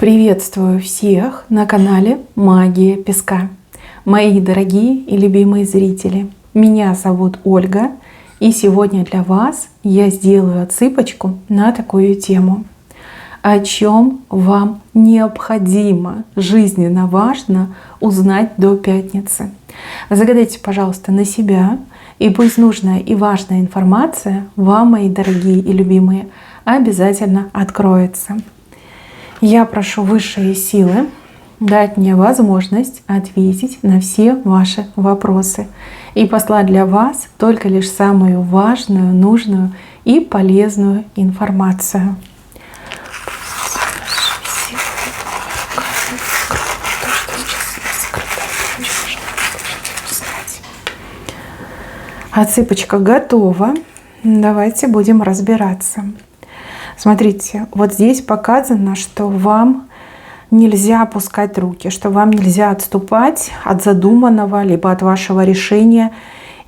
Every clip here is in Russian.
Приветствую всех на канале Магия Песка. Мои дорогие и любимые зрители, меня зовут Ольга, и сегодня для вас я сделаю отсыпочку на такую тему. О чем вам необходимо, жизненно важно узнать до пятницы. Загадайте, пожалуйста, на себя, и пусть нужная и важная информация вам, мои дорогие и любимые, обязательно откроется. Я прошу высшие силы дать мне возможность ответить на все ваши вопросы и послать для вас только лишь самую важную, нужную и полезную информацию. Отсыпочка готова. Давайте будем разбираться. Смотрите, вот здесь показано, что вам нельзя опускать руки, что вам нельзя отступать от задуманного, либо от вашего решения.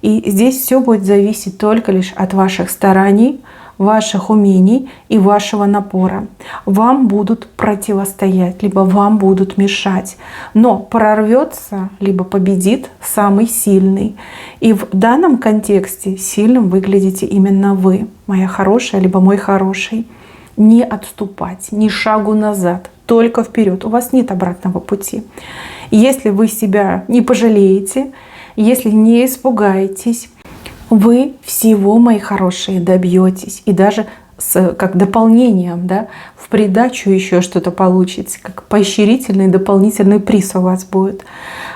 И здесь все будет зависеть только лишь от ваших стараний, ваших умений и вашего напора. Вам будут противостоять, либо вам будут мешать. Но прорвется, либо победит самый сильный. И в данном контексте сильным выглядите именно вы, моя хорошая, либо мой хороший. Не отступать, ни шагу назад, только вперед. У вас нет обратного пути. Если вы себя не пожалеете, если не испугаетесь, вы всего, мои хорошие, добьетесь. И даже как дополнением, да, в придачу еще что-то получите, как поощрительный дополнительный приз у вас будет.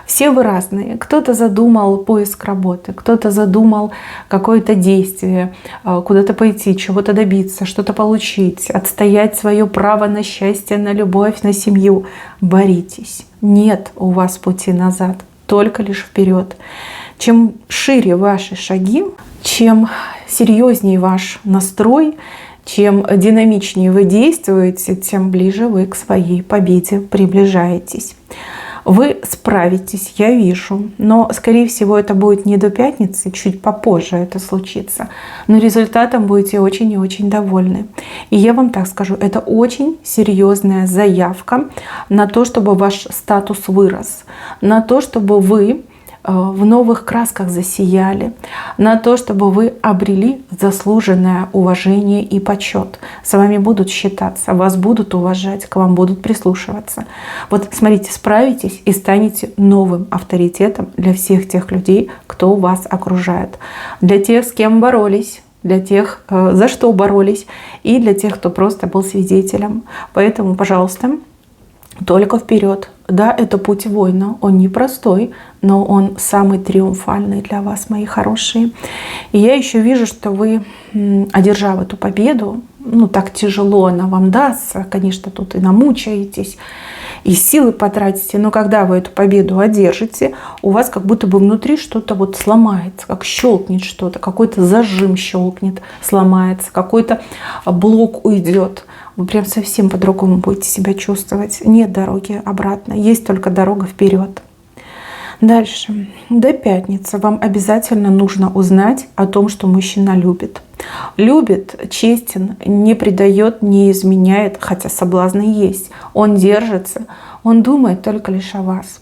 Все вы разные. Кто-то задумал поиск работы, кто-то задумал какое-то действие, куда-то пойти, чего-то добиться, что-то получить, отстоять свое право на счастье, на любовь, на семью. Боритесь. Нет у вас пути назад, только лишь вперед. Чем шире ваши шаги, чем серьезнее ваш настрой, чем динамичнее вы действуете, тем ближе вы к своей победе приближаетесь. Вы справитесь, я вижу, но, скорее всего, это будет не до пятницы, чуть попозже это случится. Но результатом будете очень и очень довольны. И я вам так скажу, это очень серьезная заявка на то, чтобы ваш статус вырос, на то, чтобы вы в новых красках засияли, на то, чтобы вы обрели заслуженное уважение и почет. С вами будут считаться, вас будут уважать, к вам будут прислушиваться. Вот смотрите, справитесь и станете новым авторитетом для всех тех людей, кто вас окружает. Для тех, с кем боролись, для тех, за что боролись, и для тех, кто просто был свидетелем. Поэтому, пожалуйста, только вперед. Да, это путь воина, он непростой, но он самый триумфальный для вас, мои хорошие. И я еще вижу, что вы, одержав эту победу, так тяжело она вам дастся, конечно, тут и намучаетесь, и силы потратите, но когда вы эту победу одержите, у вас как будто бы внутри что-то вот сломается, как щелкнет что-то, какой-то зажим щелкнет, сломается, какой-то блок уйдет. Вы прям совсем по-другому будете себя чувствовать. Нет дороги обратно, есть только дорога вперед. Дальше. До пятницы вам обязательно нужно узнать о том, что мужчина любит. Любит, честен, не предает, не изменяет, хотя соблазны есть. Он держится, он думает только лишь о вас.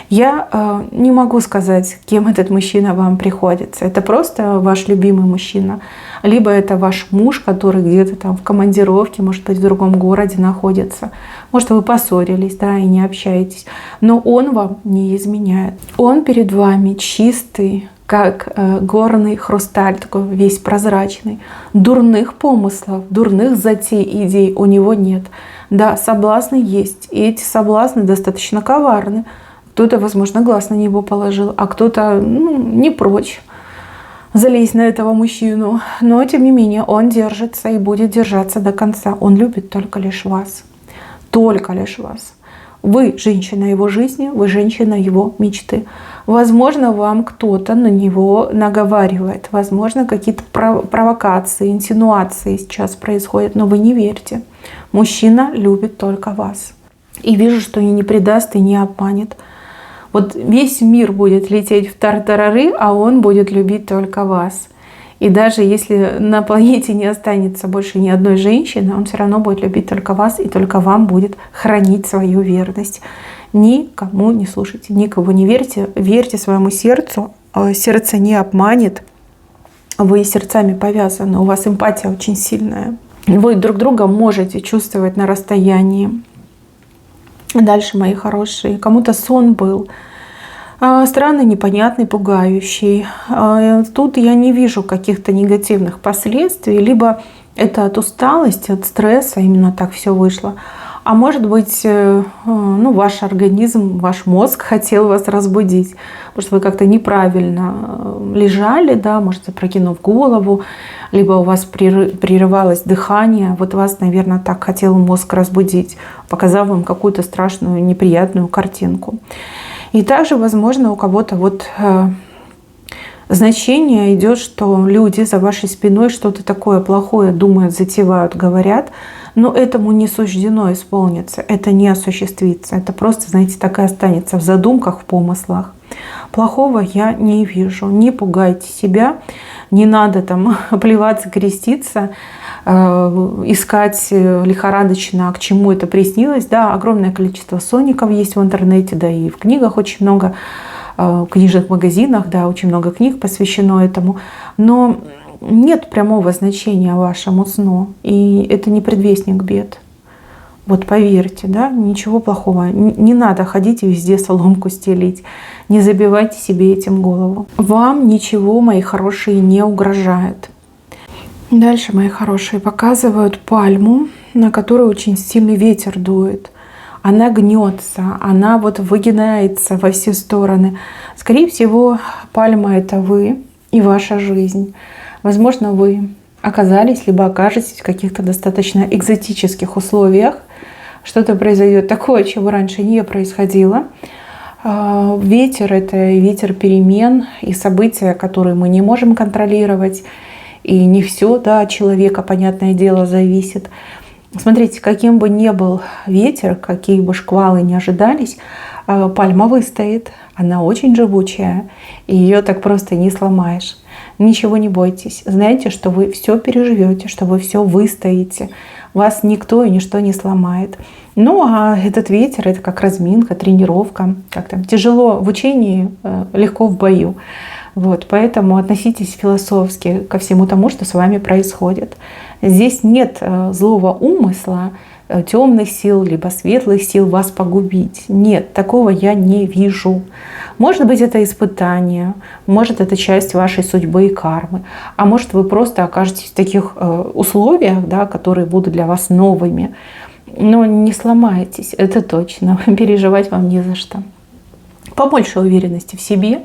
Я не могу сказать, кем этот мужчина вам приходится. Это просто ваш любимый мужчина. Либо это ваш муж, который где-то там в командировке, может быть, в другом городе находится. Может, вы поссорились, да, и не общаетесь. Но он вам не изменяет. Он перед вами чистый, как горный хрусталь, такой весь прозрачный. Дурных помыслов, дурных затей, идей у него нет. Да, соблазны есть. И эти соблазны достаточно коварны. Кто-то, возможно, глаз на него положил, а кто-то не прочь залезть на этого мужчину. Но, тем не менее, он держится и будет держаться до конца. Он любит только лишь вас. Только лишь вас. Вы женщина его жизни, вы женщина его мечты. Возможно, вам кто-то на него наговаривает. Возможно, какие-то провокации, инсинуации сейчас происходят, но вы не верьте. Мужчина любит только вас. И вижу, что и не предаст, и не обманет. Вот весь мир будет лететь в тартарары, а он будет любить только вас. И даже если на планете не останется больше ни одной женщины, он все равно будет любить только вас, и только вам будет хранить свою верность. Никому не слушайте, никого не верьте, верьте своему сердцу. Сердце не обманет. Вы сердцами повязаны, у вас эмпатия очень сильная. Вы друг друга можете чувствовать на расстоянии. Дальше, мои хорошие, кому-то сон был странный, непонятный, пугающий. Тут я не вижу каких-то негативных последствий, либо это от усталости, от стресса, именно так все вышло. А может быть, ваш организм, ваш мозг хотел вас разбудить, потому что вы как-то неправильно лежали, да, может, запрокинув голову, либо у вас прерывалось дыхание. Вот вас, наверное, так хотел мозг разбудить, показав вам какую-то страшную, неприятную картинку. И также, возможно, у кого-то значение идет, что люди за вашей спиной что-то такое плохое думают, затевают, говорят, но этому не суждено исполниться, это не осуществится. Это просто, знаете, так и останется в задумках, в помыслах. Плохого я не вижу. Не пугайте себя, не надо там плеваться, креститься, искать лихорадочно, к чему это приснилось. Да, огромное количество соников есть в интернете, да и в книгах очень много, в книжных магазинах, да, очень много книг посвящено этому. Но нет прямого значения вашему сну, и это не предвестник бед. Вот поверьте, да, ничего плохого. Не надо ходить и везде соломку стелить. Не забивайте себе этим голову. Вам ничего, мои хорошие, не угрожает. Дальше, мои хорошие, показывают пальму, на которую очень сильный ветер дует. Она гнется, она выгинается во все стороны. Скорее всего, пальма — это вы и ваша жизнь. Возможно, вы оказались, либо окажетесь в каких-то достаточно экзотических условиях. Что-то произойдет такое, чего раньше не происходило. Ветер — это ветер перемен и события, которые мы не можем контролировать. И не все, да, от человека, понятное дело, зависит. Смотрите, каким бы ни был ветер, какие бы шквалы ни ожидались, пальма выстоит. Она очень живучая, и ее так просто не сломаешь. Ничего не бойтесь. Знаете, что вы все переживете, что вы все выстоите. Вас никто и ничто не сломает. Ну, а этот ветер — это как разминка, тренировка. Как там, тяжело в учении, легко в бою. Поэтому относитесь философски ко всему тому, что с вами происходит. Здесь нет злого умысла, темных сил, либо светлых сил вас погубить. Нет, такого я не вижу. Может быть, это испытание, может, это часть вашей судьбы и кармы, а может, вы просто окажетесь в таких условиях, да, которые будут для вас новыми. Но не сломайтесь, это точно, переживать вам не за что. Побольше уверенности в себе.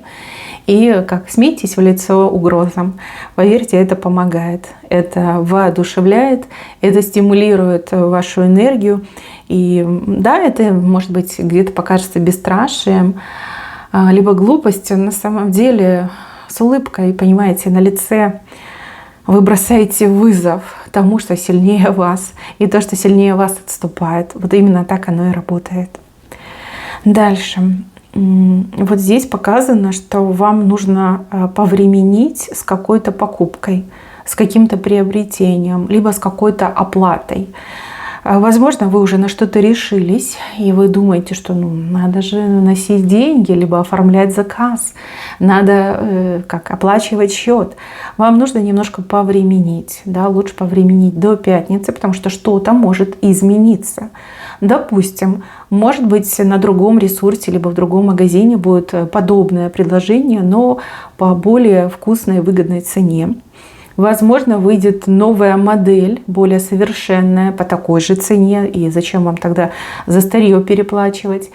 И смейтесь в лицо угрозам. Поверьте, это помогает, это воодушевляет, это стимулирует вашу энергию. И да, это, может быть, где-то покажется бесстрашием, либо глупостью. На самом деле с улыбкой, понимаете, на лице вы бросаете вызов тому, что сильнее вас. И то, что сильнее вас, отступает. Вот именно так оно и работает. Дальше. Вот здесь показано, что вам нужно повременить с какой-то покупкой, с каким-то приобретением, либо с какой-то оплатой. Возможно, вы уже на что-то решились, и вы думаете, что надо же носить деньги, либо оформлять заказ, надо оплачивать счет. Вам нужно немножко повременить, да, лучше повременить до пятницы, потому что что-то может измениться. Допустим, может быть, на другом ресурсе, либо в другом магазине будет подобное предложение, но по более вкусной и выгодной цене. Возможно, выйдет новая модель, более совершенная, по такой же цене. И зачем вам тогда за старье переплачивать?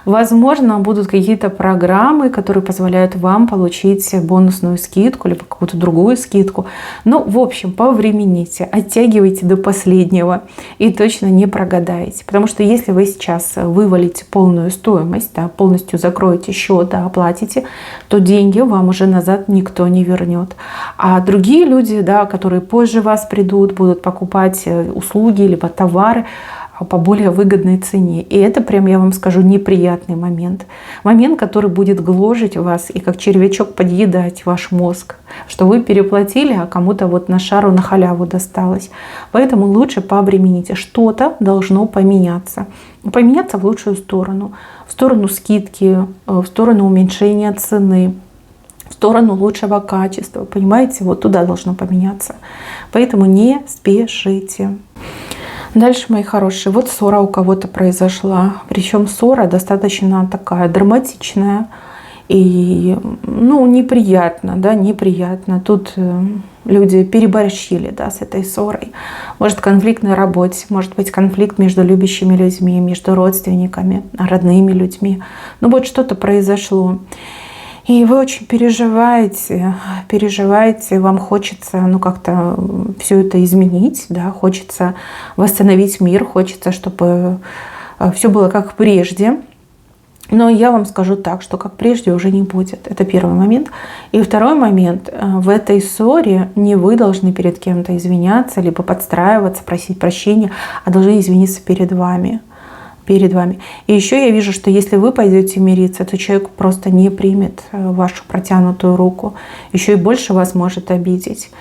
Возможно, будут какие-то программы, которые позволяют вам получить бонусную скидку, либо какую-то другую скидку. В общем, повремените, оттягивайте до последнего и точно не прогадаете. Потому что если вы сейчас вывалите полную стоимость, да, полностью закроете счет, да, оплатите, то деньги вам уже назад никто не вернет. А другие люди, да, которые позже вас придут, будут покупать услуги либо товары, по более выгодной цене. И это прям, я вам скажу, неприятный момент. Момент, который будет гложить вас и как червячок подъедать ваш мозг, что вы переплатили, а кому-то вот на шару, на халяву досталось. Поэтому лучше пообремените. Что-то должно поменяться. Поменяться в лучшую сторону. В сторону скидки, в сторону уменьшения цены, в сторону лучшего качества. Понимаете, вот туда должно поменяться. Поэтому не спешите. Дальше, мои хорошие, вот ссора у кого-то произошла. Причем ссора достаточно такая драматичная и, ну, неприятно, да, неприятно. Тут люди переборщили, да, с этой ссорой. Может, конфликт на работе, может быть, конфликт между любящими людьми, между родственниками, родными людьми. Ну, вот что-то произошло. И вы очень переживаете, вам хочется, ну, как-то все это изменить, да, хочется восстановить мир, хочется, чтобы все было как прежде. Но я вам скажу так, что как прежде уже не будет. Это первый момент. И второй момент. В этой ссоре не вы должны перед кем-то извиняться, либо подстраиваться, просить прощения, а должны извиниться перед вами. И еще я вижу, что если вы пойдете мириться, то человек просто не примет вашу протянутую руку. Еще и больше вас может обидеть.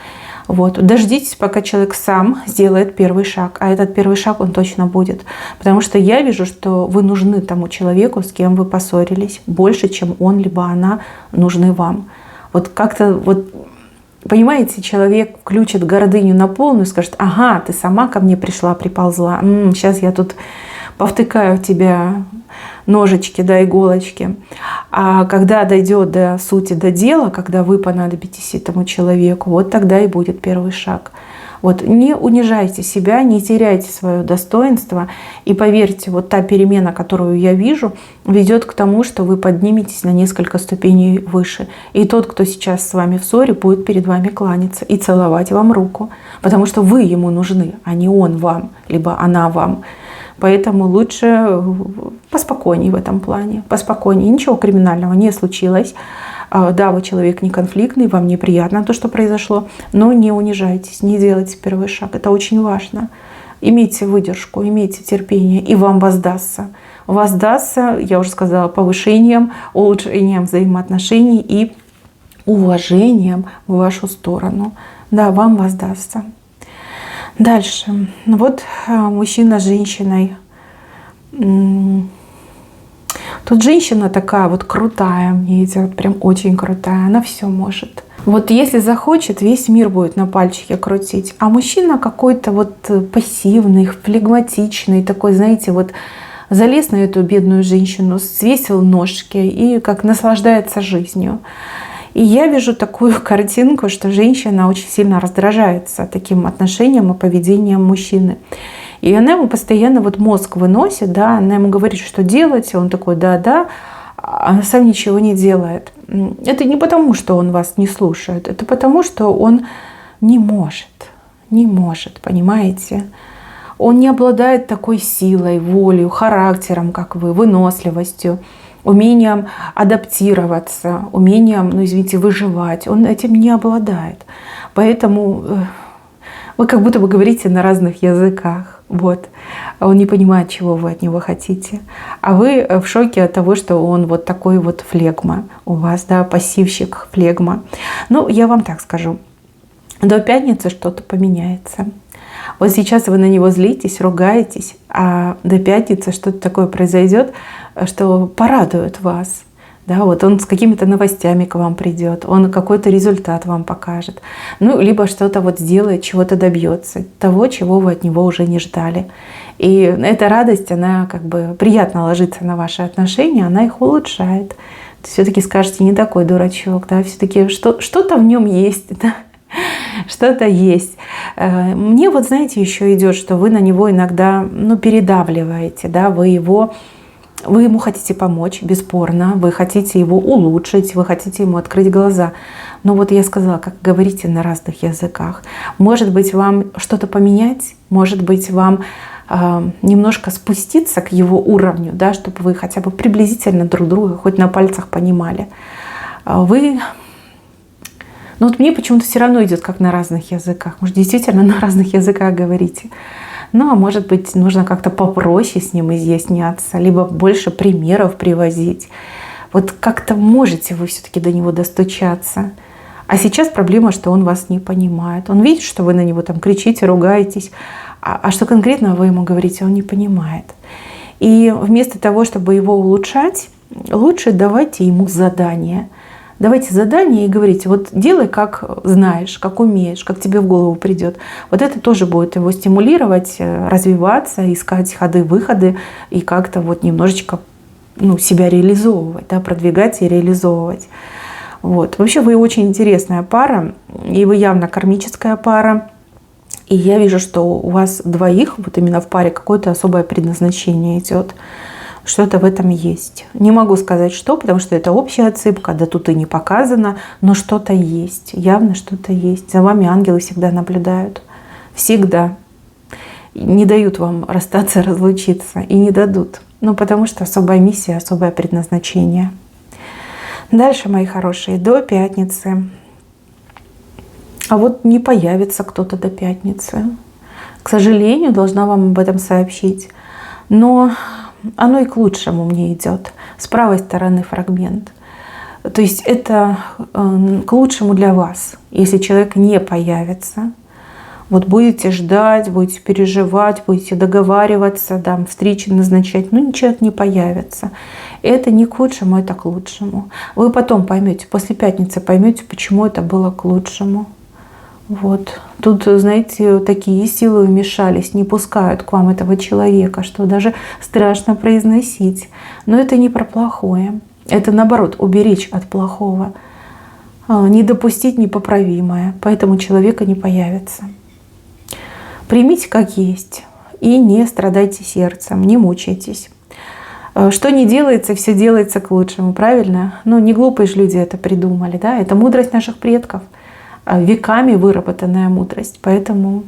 Вот. Дождитесь, пока человек сам сделает первый шаг. А этот первый шаг он точно будет. Потому что я вижу, что вы нужны тому человеку, с кем вы поссорились, больше, чем он либо она нужны вам. Вот как-то вот... Понимаете, человек включит гордыню на полную и скажет: ага, ты сама ко мне пришла, приползла. Сейчас я тут повтыкаю в тебя ножички, да, иголочки. А когда дойдет до сути, до дела, когда вы понадобитесь этому человеку, вот тогда и будет первый шаг. Вот, не унижайте себя, не теряйте свое достоинство. И поверьте, вот та перемена, которую я вижу, ведет к тому, что вы подниметесь на несколько ступеней выше. И тот, кто сейчас с вами в ссоре, будет перед вами кланяться и целовать вам руку. Потому что вы ему нужны, а не он вам, либо она вам. Поэтому лучше поспокойнее в этом плане. Поспокойнее. Ничего криминального не случилось. Да, вы человек не конфликтный, вам неприятно то, что произошло, но не унижайтесь, не делайте первый шаг. Это очень важно. Имейте выдержку, имейте терпение, и вам воздастся. Воздастся, я уже сказала, повышением, улучшением взаимоотношений и уважением в вашу сторону. Да, вам воздастся. Дальше. Вот мужчина с женщиной. Тут женщина такая вот крутая, мне идет, прям очень крутая, она все может. Вот если захочет, весь мир будет на пальчике крутить. А мужчина какой-то вот пассивный, флегматичный, такой, знаете, вот залез на эту бедную женщину, свесил ножки и как наслаждается жизнью. И я вижу такую картинку, что женщина очень сильно раздражается таким отношением и поведением мужчины. И она ему постоянно вот мозг выносит, да, она ему говорит, что делать, и он такой: да-да, а сам ничего не делает. Это не потому, что он вас не слушает, это потому, что он не может, понимаете? Он не обладает такой силой, волей, характером, как вы, выносливостью, умением адаптироваться, умением, ну извините, выживать. Он этим не обладает. Поэтому вы как будто бы говорите на разных языках. Вот. Он не понимает, чего вы от него хотите. А вы в шоке от того, что он вот такой вот флегма у вас, да, пассивщик, флегма. Ну, я вам так скажу. До пятницы что-то поменяется. Вот сейчас вы на него злитесь, ругаетесь, а до пятницы что-то такое произойдет, что порадует вас. Да, вот он с какими-то новостями к вам придет, он какой-то результат вам покажет. Ну, либо что-то вот сделает, чего-то добьется, того, чего вы от него уже не ждали. И эта радость, она как бы приятно ложится на ваши отношения, она их улучшает. Все-таки скажете: не такой дурачок, да, все-таки что-то в нем есть, да? Что-то есть. Мне вот, знаете, еще идет, что вы на него иногда, ну, передавливаете, да, вы ему хотите помочь, бесспорно, вы хотите его улучшить, вы хотите ему открыть глаза. Но вот я сказала, как говорите на разных языках. Может быть, вам что-то поменять, может быть, вам немножко спуститься к его уровню, да, чтобы вы хотя бы приблизительно друг друга хоть на пальцах понимали. Ну вот мне почему-то все равно идет как на разных языках. Может, действительно на разных языках говорите. Ну, а может быть, нужно как-то попроще с ним изъясняться, либо больше примеров привозить. Вот как-то можете вы все-таки до него достучаться. А сейчас проблема, что он вас не понимает. Он видит, что вы на него там кричите, ругаетесь, а что конкретно вы ему говорите, он не понимает. И вместо того, чтобы его улучшать, лучше давайте ему задание. Давайте задание и говорите, вот делай как знаешь, как умеешь, как тебе в голову придет. Вот это тоже будет его стимулировать, развиваться, искать ходы-выходы и как-то вот немножечко себя реализовывать, да, продвигать и реализовывать. Вот. Вообще вы очень интересная пара, и вы явно кармическая пара. И я вижу, что у вас двоих, вот именно в паре, какое-то особое предназначение идет. Что-то в этом есть. Не могу сказать, что, потому что это общая отсыпка, да тут и не показано, но что-то есть, явно что-то есть. За вами ангелы всегда наблюдают. Всегда. Не дают вам расстаться, разлучиться. И не дадут. Потому что особая миссия, особое предназначение. Дальше, мои хорошие, до пятницы. А вот не появится кто-то до пятницы. К сожалению, должна вам об этом сообщить. Но оно и к лучшему мне идет. С правой стороны фрагмент. То есть это к лучшему для вас, если человек не появится. Вот будете ждать, будете переживать, будете договариваться, да, встречи назначать, человек не появится. Это не к худшему, это к лучшему. Вы потом поймете, после пятницы поймете, почему это было к лучшему. Вот. Тут, знаете, такие силы вмешались, не пускают к вам этого человека, что даже страшно произносить. Но это не про плохое. Это, наоборот, уберечь от плохого. Не допустить непоправимое. Поэтому человека не появится. Примите как есть. И не страдайте сердцем, не мучайтесь. Что не делается, все делается к лучшему, правильно? Не глупые же люди это придумали, да? Это мудрость наших предков. Веками выработанная мудрость. Поэтому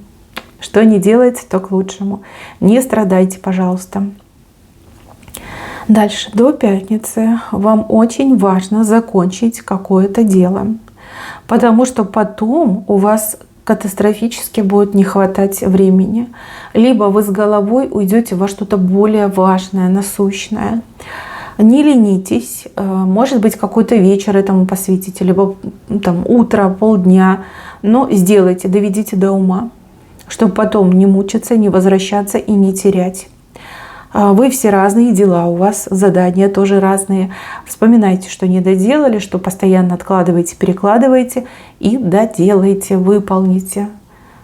что не делается, то к лучшему. Не страдайте, пожалуйста. Дальше, до пятницы вам очень важно закончить какое-то дело. Потому что потом у вас катастрофически будет не хватать времени. Либо вы с головой уйдете во что-то более важное, насущное. Не ленитесь, может быть, какой-то вечер этому посвятите, либо утро, полдня, но сделайте, доведите до ума, чтобы потом не мучиться, не возвращаться и не терять. Вы все разные, дела у вас, задания тоже разные. Вспоминайте, что не доделали, что постоянно откладываете, перекладываете и доделайте, выполните.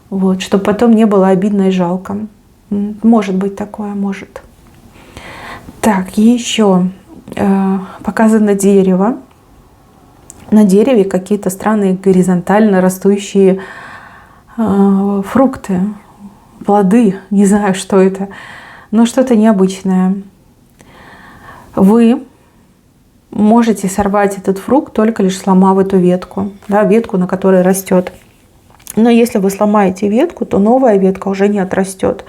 Вот, чтобы потом не было обидно и жалко. Может быть такое, может. Так, еще показано дерево. На дереве какие-то странные горизонтально растущие фрукты, плоды, не знаю, что это, но что-то необычное. Вы можете сорвать этот фрукт, только лишь сломав эту ветку, да, ветку, на которой растет. Но если вы сломаете ветку, то новая ветка уже не отрастет.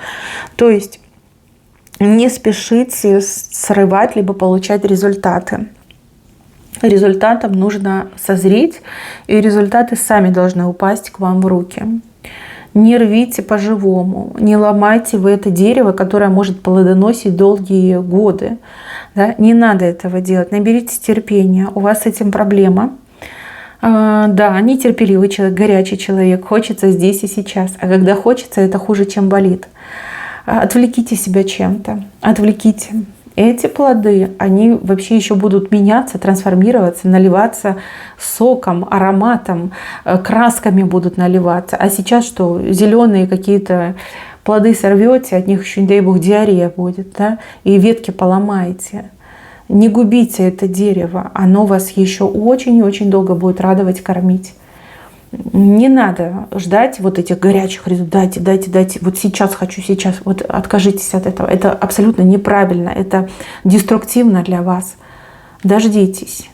То есть не спешите срывать либо получать результаты. Результатам нужно созреть, и результаты сами должны упасть к вам в руки. Не рвите по-живому, не ломайте вы это дерево, которое может плодоносить долгие годы. Да? Не надо этого делать, наберитесь терпения, у вас с этим проблема. Да, нетерпеливый человек, горячий человек, хочется здесь и сейчас. А когда хочется, это хуже, чем болит. Отвлеките себя чем-то, отвлеките. Эти плоды, они вообще еще будут меняться, трансформироваться, наливаться соком, ароматом, красками будут наливаться. А сейчас что, зеленые какие-то плоды сорвете, от них еще, не дай бог, диарея будет, да? И ветки поломаете. Не губите это дерево, оно вас еще очень и очень долго будет радовать, кормить. Не надо ждать вот этих горячих результатов, дайте, вот сейчас хочу, сейчас, вот откажитесь от этого. Это абсолютно неправильно, это деструктивно для вас. Дождитесь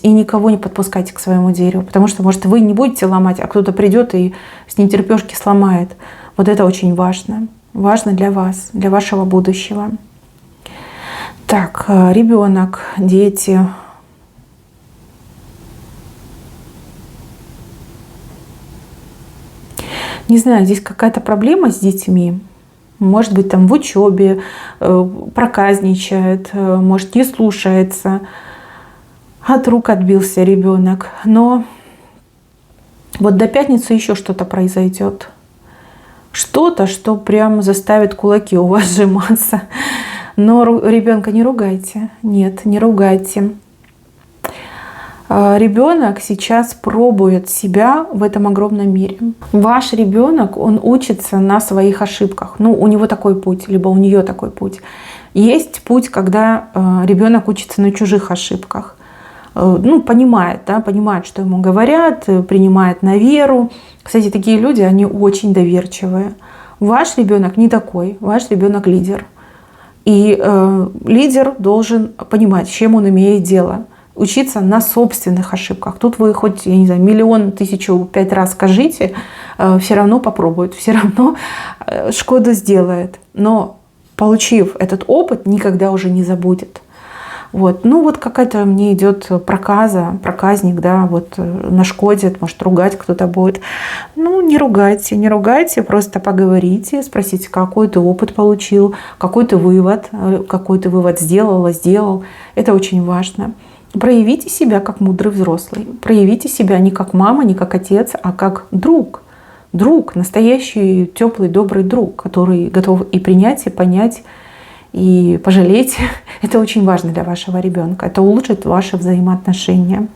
и никого не подпускайте к своему дереву, потому что, может, вы не будете ломать, а кто-то придет и с нетерпешки сломает. Вот это очень важно. Важно для вас, для вашего будущего. Так, ребенок, дети. Не знаю, здесь какая-то проблема с детьми. Может быть, там в учебе проказничает, может, не слушается, от рук отбился ребенок. Но вот до пятницы еще что-то произойдет. Что-то, что прям заставит кулаки у вас сжиматься. Но ребенка не ругайте. Нет, не ругайте. Ребенок сейчас пробует себя в этом огромном мире. Ваш ребенок, он учится на своих ошибках. Ну, у него такой путь, либо у нее такой путь. Есть путь, когда ребенок учится на чужих ошибках. Ну, понимает, да, понимает, что ему говорят, принимает на веру. Кстати, такие люди, они очень доверчивые. Ваш ребенок не такой, ваш ребенок лидер. И лидер должен понимать, с чем он имеет дело. Учиться на собственных ошибках. Тут вы хоть, я не знаю, 1 000 000, 1005 раз скажите, все равно попробует, все равно шкоду сделает. Но получив этот опыт, никогда уже не забудет. Вот. Ну вот какая-то мне идет проказник, да, вот нашкодит, может ругать кто-то будет. Ну не ругайте, просто поговорите, спросите, какой ты опыт получил, какой ты вывод сделал. Это очень важно. Проявите себя как мудрый взрослый. Проявите себя не как мама, не как отец, а как друг. Друг, настоящий, теплый, добрый друг, который готов и принять, и понять, и пожалеть. Это очень важно для вашего ребенка. Это улучшит ваши взаимоотношения.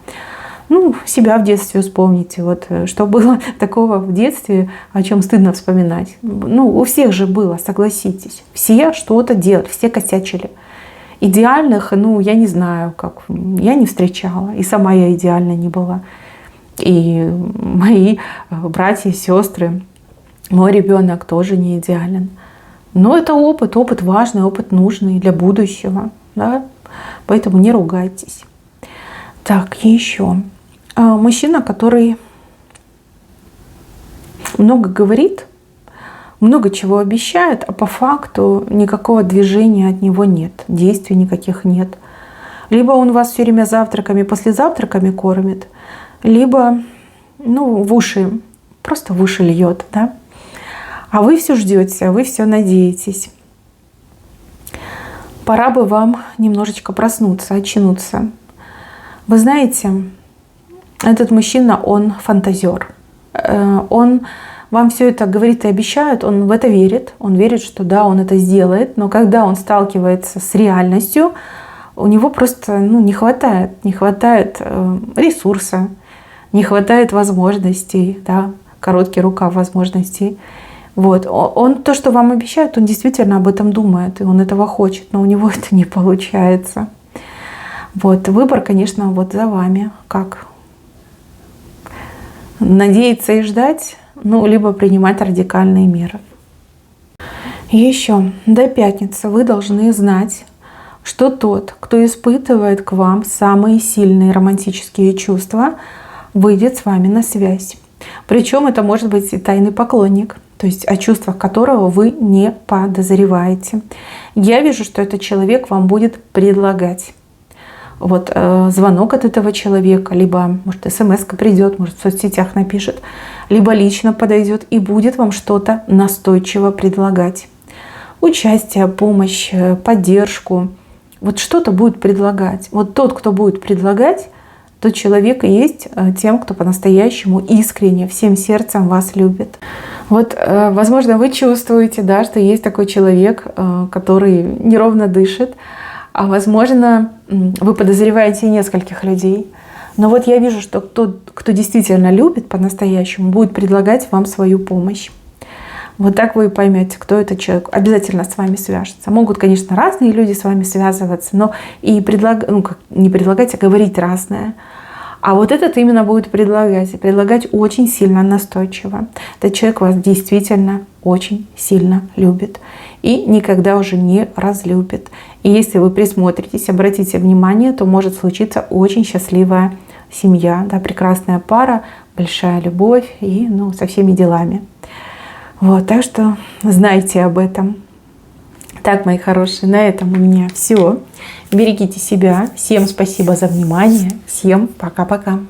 Ну, себя в детстве вспомните. Вот что было такого в детстве, о чем стыдно вспоминать. Ну, у всех же было, согласитесь. Все что-то делали, все косячили. Идеальных, ну, я не знаю, как, я не встречала. И сама я идеальна не была. И мои братья и сестры, мой ребенок тоже не идеален. Но это опыт важный, опыт нужный для будущего. Да? Поэтому не ругайтесь. Так, еще. Мужчина, который много говорит, много чего обещает, а по факту никакого движения от него нет, действий никаких нет. Либо он вас все время завтраками, послезавтраками кормит, либо ну, просто в уши льет. Да? А вы все ждете, вы все надеетесь. Пора бы вам немножечко проснуться, очнуться. Вы знаете, этот мужчина, он фантазер. Он вам все это говорит и обещает, он в это верит. Он верит, что да, он это сделает. Но когда он сталкивается с реальностью, у него просто не хватает ресурса, не хватает возможностей, да, короткий рукав возможностей. Вот. Он то, что вам обещает, он действительно об этом думает, и он этого хочет, но у него это не получается. Вот. Выбор, конечно, вот за вами. Как? Надеяться и ждать, либо принимать радикальные меры. И еще до пятницы вы должны знать, что тот, кто испытывает к вам самые сильные романтические чувства, выйдет с вами на связь. Причем это может быть и тайный поклонник, то есть о чувствах которого вы не подозреваете. Я вижу, что этот человек вам будет предлагать. Вот звонок от этого человека, либо, может, смс-ка придет, может, в соцсетях напишет, либо лично подойдет и будет вам что-то настойчиво предлагать. Участие, помощь, поддержку. Вот что-то будет предлагать. Вот тот, кто будет предлагать, тот человек и есть тем, кто по-настоящему искренне, всем сердцем вас любит. Вот, возможно, вы чувствуете, да, что есть такой человек, который неровно дышит, а возможно, вы подозреваете нескольких людей. Но вот я вижу, что тот, кто действительно любит по-настоящему, будет предлагать вам свою помощь. Вот так вы поймете, кто этот человек. Обязательно с вами свяжется. Могут, конечно, разные люди с вами связываться, но и не предлагать, а говорить разное. А вот этот именно будет предлагать очень сильно настойчиво. Этот человек вас действительно очень сильно любит и никогда уже не разлюбит. И если вы присмотритесь, обратите внимание, то может случиться очень счастливая семья, да, прекрасная пара, большая любовь и со всеми делами. Вот, так что знайте об этом. Так, мои хорошие, на этом у меня все. Берегите себя. Всем спасибо за внимание. Всем пока-пока.